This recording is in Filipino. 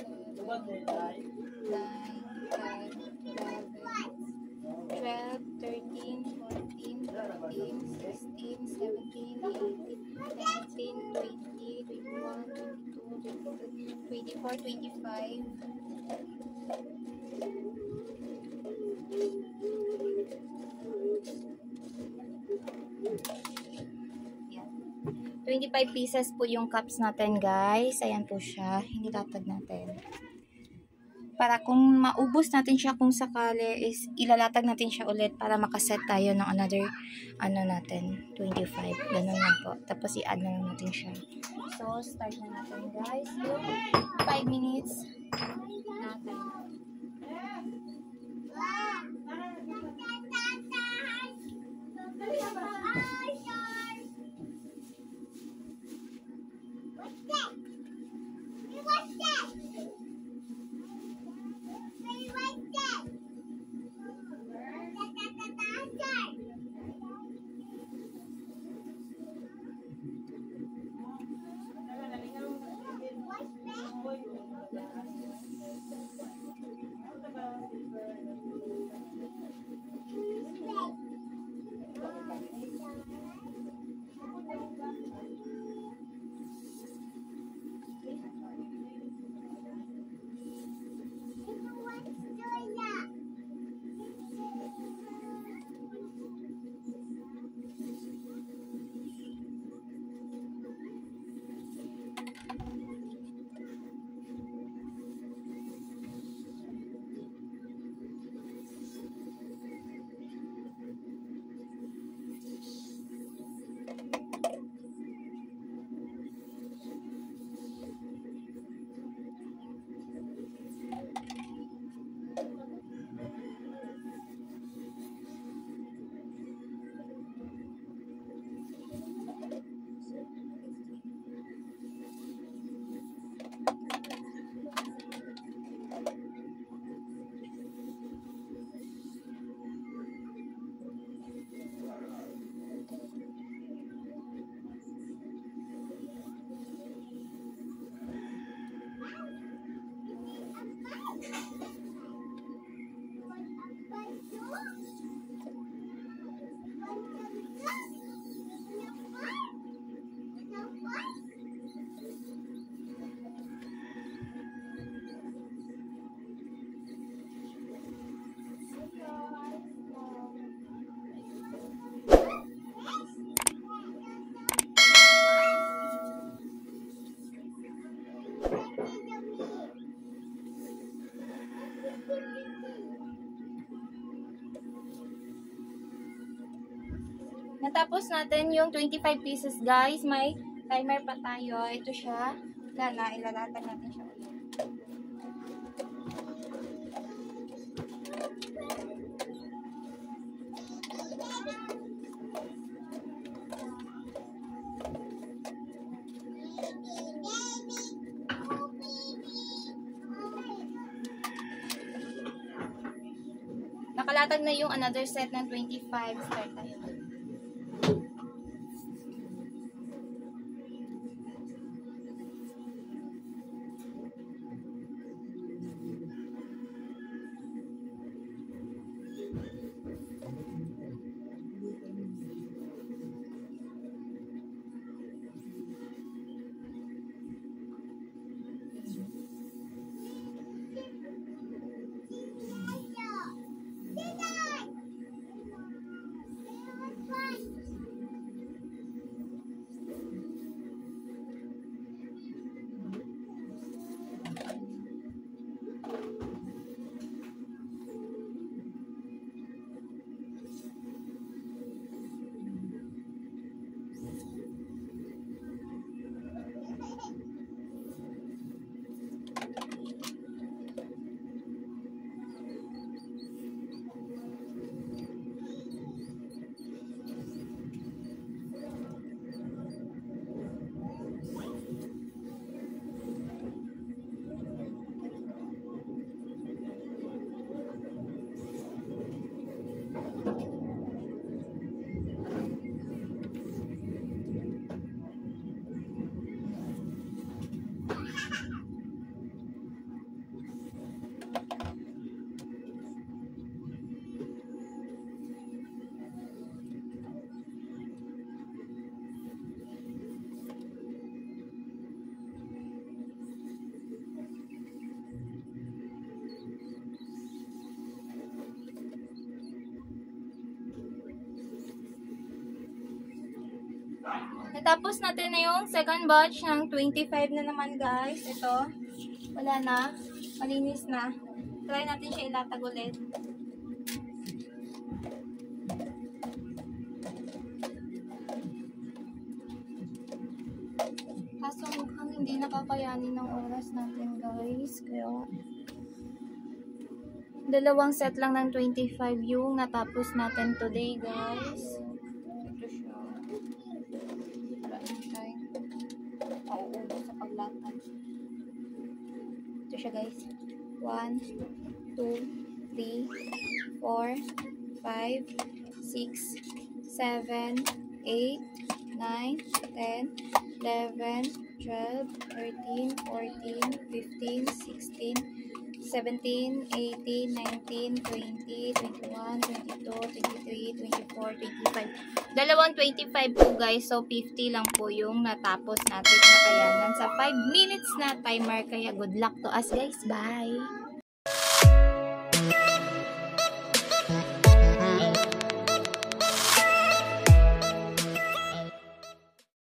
12, 13, 14, 15, 16, 17, 18, 19, 20, 21, 22, 23, 24, 25. Yan. 25 pieces po yung cups natin, guys. Ayan po siya. Hindi tatag natin. Para kung maubos natin siya kung sakali is ilalatag natin siya ulit para makaset tayo ng another natin 25. Ganun lang po. Tapos i-add na lang natin siya. So, start na natin, guys. Yung 5 minutes natin. Natapos natin yung 25 pieces, guys. May timer pa tayo. Ito siya. Wala na. Ilalatag natin siya ulit. Nakalatag na yung another set ng 25. Start tayo. Natapos natin na yung second batch ng 25 na naman guys. Ito, wala na. Malinis na. Try natin siya ilatag ulit. Kaso mukhang hindi nakakayanin ng oras natin guys. Kaya dalawang set lang ng 25 yung natapos natin today guys. Ito siya. Wala yung time. Mauubos sa paglatag. Ito siya guys. 1, 2, 3, 4, 5, 6, 7, 8, 9, 10, 11, 12, 13, 14, 15, 16, 17, 18, 19, 20, 21, 22, 23, 24, 25. Dalawang 25 po guys. So 50 lang po yung natapos natin na kayanan sa 5 minutes na timer. Kaya good luck to us guys. Bye!